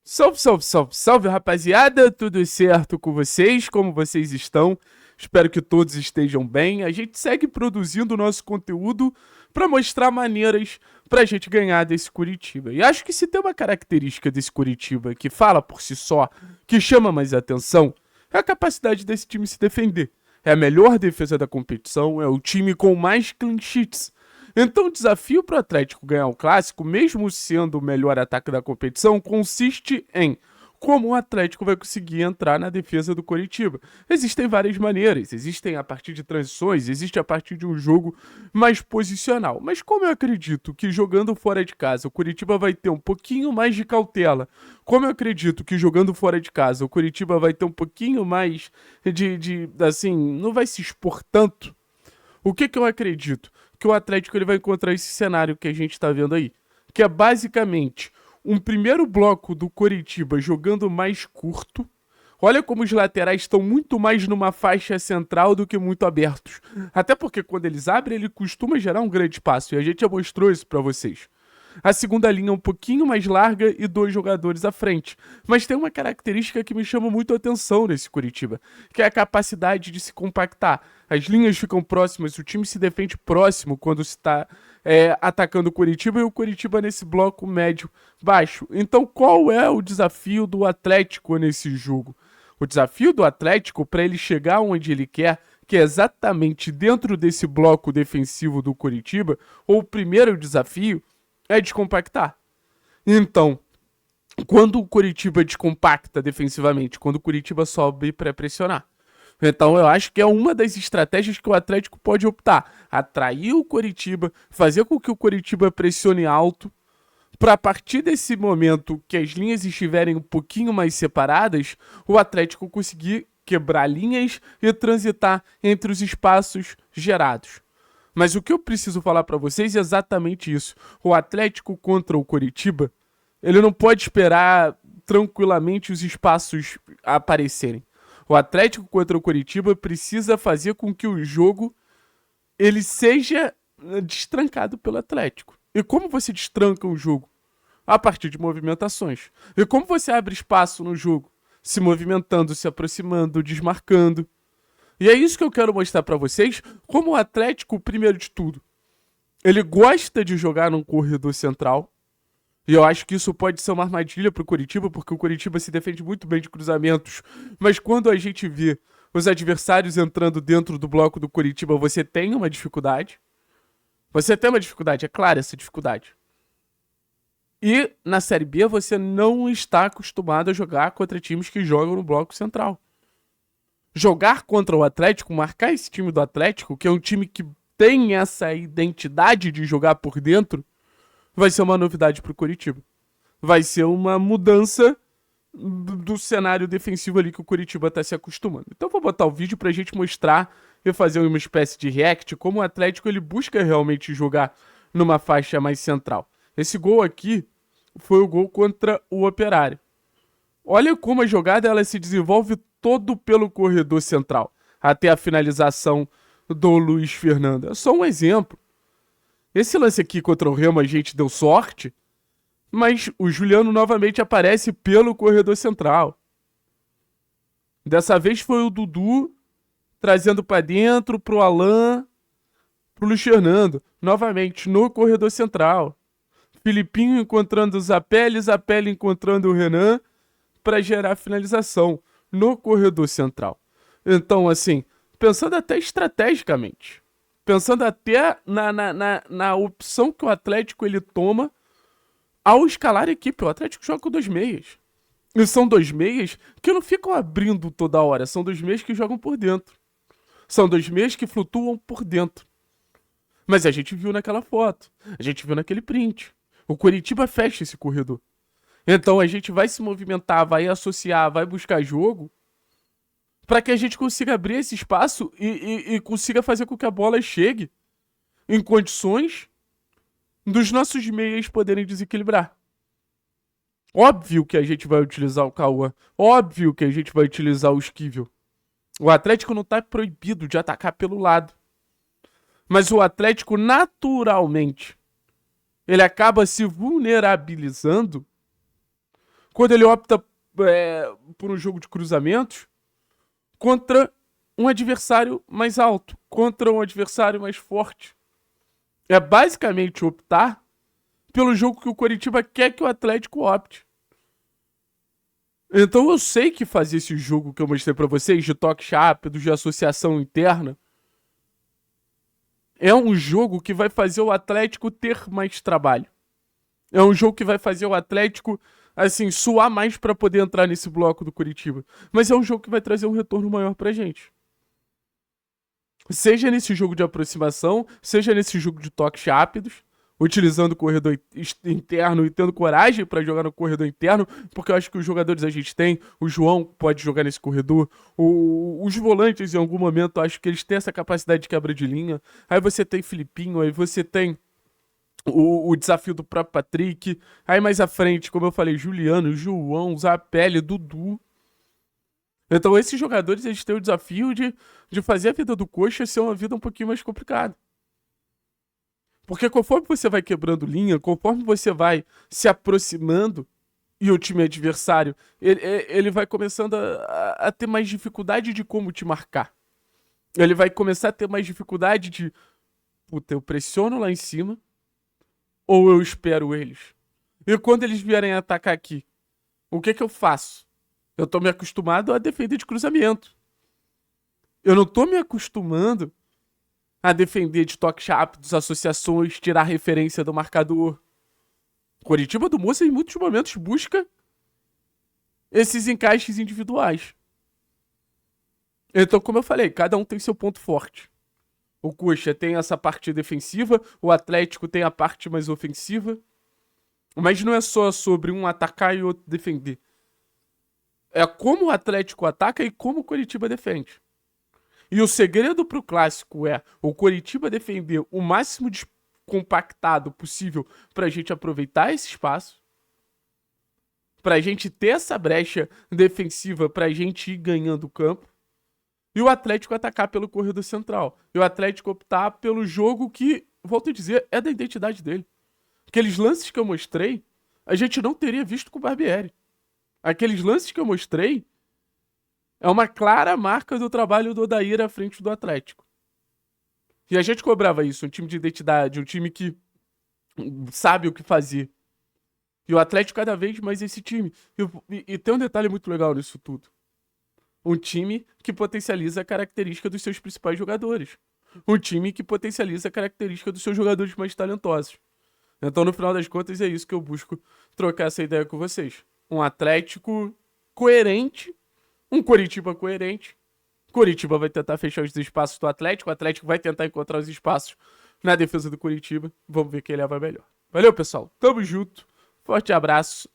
Salve, salve, salve, salve, rapaziada! Tudo certo com vocês? Como vocês estão? Espero que todos estejam bem. A gente segue produzindo o nosso conteúdo para mostrar maneiras para a gente ganhar desse Curitiba. E acho que se tem uma característica desse Curitiba que fala por si só, que chama mais atenção, é a capacidade desse time se defender. É a melhor defesa da competição, é o time com mais clean sheets. Então, o desafio para o Atlético ganhar o clássico, mesmo sendo o melhor ataque da competição, consiste em como o Atlético vai conseguir entrar na defesa do Coritiba. Existem várias maneiras, existem a partir de transições, existe a partir de um jogo mais posicional. Mas como eu acredito que jogando fora de casa o Coritiba vai ter um pouquinho mais de cautela, como eu acredito que jogando fora de casa o Coritiba vai ter um pouquinho mais assim, não vai se expor tanto, o que eu acredito? Que o Atlético ele vai encontrar esse cenário que a gente está vendo aí. Que é basicamente um primeiro bloco do Coritiba jogando mais curto. Olha como os laterais estão muito mais numa faixa central do que muito abertos. Até porque quando eles abrem, ele costuma gerar um grande espaço. E a gente já mostrou isso para vocês. A segunda linha é um pouquinho mais larga e dois jogadores à frente. Mas tem uma característica que me chama muito a atenção nesse Curitiba, que é a capacidade de se compactar. As linhas ficam próximas, o time se defende próximo quando se está atacando o Curitiba e o Curitiba nesse bloco médio-baixo. Então qual é o desafio do Atlético nesse jogo? O desafio do Atlético para ele chegar onde ele quer, que é exatamente dentro desse bloco defensivo do Curitiba, ou o primeiro desafio, é descompactar. Então, quando o Curitiba descompacta defensivamente, quando o Curitiba sobe para pressionar. Então eu acho que é uma das estratégias que o Atlético pode optar. Atrair o Curitiba, fazer com que o Curitiba pressione alto, para a partir desse momento que as linhas estiverem um pouquinho mais separadas, o Atlético conseguir quebrar linhas e transitar entre os espaços gerados. Mas o que eu preciso falar para vocês é exatamente isso. O Atlético contra o Coritiba, ele não pode esperar tranquilamente os espaços aparecerem. O Atlético contra o Coritiba precisa fazer com que o jogo ele seja destrancado pelo Atlético. E como você destranca um jogo? A partir de movimentações. E como você abre espaço no jogo? Se movimentando, se aproximando, desmarcando. E é isso que eu quero mostrar pra vocês, como o Atlético, primeiro de tudo, ele gosta de jogar num corredor central, e eu acho que isso pode ser uma armadilha pro Coritiba, porque o Coritiba se defende muito bem de cruzamentos, mas quando a gente vê os adversários entrando dentro do bloco do Coritiba, você tem uma dificuldade. Você tem uma dificuldade, é clara essa dificuldade. E na Série B você não está acostumado a jogar contra times que jogam no bloco central. Jogar contra o Atlético, marcar esse time do Atlético, que é um time que tem essa identidade de jogar por dentro, vai ser uma novidade pro Coritiba. Vai ser uma mudança do cenário defensivo ali que o Coritiba tá se acostumando. Então vou botar o vídeo pra gente mostrar e fazer uma espécie de react, como o Atlético ele busca realmente jogar numa faixa mais central. Esse gol aqui foi o gol contra o Operário. Olha como a jogada ela se desenvolve todo pelo corredor central, até a finalização do Luiz Fernando. É só um exemplo. Esse lance aqui contra o Remo a gente deu sorte, mas o Juliano novamente aparece pelo corredor central. Dessa vez foi o Dudu trazendo para dentro, pro Alan, pro Luiz Fernando, novamente no corredor central. Filipinho encontrando o Zapelli, Zapelli encontrando o Renan, para gerar finalização no corredor central. Então, assim, pensando até estrategicamente, pensando até na opção que o Atlético ele toma ao escalar a equipe. O Atlético joga com dois meias. E são dois meias que não ficam abrindo toda hora, são dois meias que jogam por dentro. São dois meias que flutuam por dentro. Mas a gente viu naquela foto, a gente viu naquele print. O Coritiba fecha esse corredor. Então a gente vai se movimentar, vai associar, vai buscar jogo para que a gente consiga abrir esse espaço e consiga fazer com que a bola chegue em condições dos nossos meias poderem desequilibrar. Óbvio que a gente vai utilizar o Cauã, óbvio que a gente vai utilizar o Esquivel. O Atlético não está proibido de atacar pelo lado. Mas o Atlético naturalmente ele acaba se vulnerabilizando quando ele opta por um jogo de cruzamentos contra um adversário mais alto, contra um adversário mais forte. É basicamente optar pelo jogo que o Coritiba quer que o Atlético opte. Então eu sei que fazer esse jogo que eu mostrei pra vocês, de toque rápido, de associação interna, é um jogo que vai fazer o Atlético ter mais trabalho. É um jogo que vai fazer o Atlético, assim, suar mais pra poder entrar nesse bloco do Coritiba. Mas é um jogo que vai trazer um retorno maior pra gente. Seja nesse jogo de aproximação, seja nesse jogo de toques rápidos, utilizando o corredor interno e tendo coragem para jogar no corredor interno, porque eu acho que os jogadores a gente tem, o João pode jogar nesse corredor, os volantes em algum momento eu acho que eles têm essa capacidade de quebra de linha, aí você tem Filipinho, aí você tem o desafio do próprio Patrick, aí mais à frente, como eu falei, Juliano, João, Zapelli, Dudu. Então esses jogadores eles têm o desafio de fazer a vida do Coxa ser uma vida um pouquinho mais complicada. Porque conforme você vai quebrando linha, conforme você vai se aproximando e o time adversário, ele vai começando a ter mais dificuldade de como te marcar. Ele vai começar a ter mais dificuldade de, puta, eu pressiono lá em cima ou eu espero eles. E quando eles vierem atacar aqui, o que eu faço? Eu tô me acostumado a defender de cruzamento. Eu não tô me acostumando a defender de toques rápidos, associações, tirar referência do marcador. Coritiba do Moça, em muitos momentos, busca esses encaixes individuais. Então, como eu falei, cada um tem seu ponto forte. O Coxa tem essa parte defensiva, o Atlético tem a parte mais ofensiva. Mas não é só sobre um atacar e outro defender. É como o Atlético ataca e como o Coritiba defende. E o segredo pro clássico é o Coritiba defender o máximo de compactado possível pra gente aproveitar esse espaço, pra gente ter essa brecha defensiva pra gente ir ganhando o campo, e o Atlético atacar pelo corredor central. E o Atlético optar pelo jogo que, volto a dizer, é da identidade dele. Aqueles lances que eu mostrei, a gente não teria visto com o Barbieri. Aqueles lances que eu mostrei é uma clara marca do trabalho do Odair à frente do Atlético. E a gente cobrava isso, um time de identidade, um time que sabe o que fazer. E o Atlético cada vez mais esse time. E tem um detalhe muito legal nisso tudo. Um time que potencializa a característica dos seus principais jogadores. Um time que potencializa a característica dos seus jogadores mais talentosos. Então, no final das contas, é isso que eu busco trocar essa ideia com vocês. Um Atlético coerente, um Coritiba coerente. Coritiba vai tentar fechar os espaços do Atlético, o Atlético vai tentar encontrar os espaços na defesa do Coritiba. Vamos ver quem leva melhor. Valeu, pessoal. Tamo junto. Forte abraço.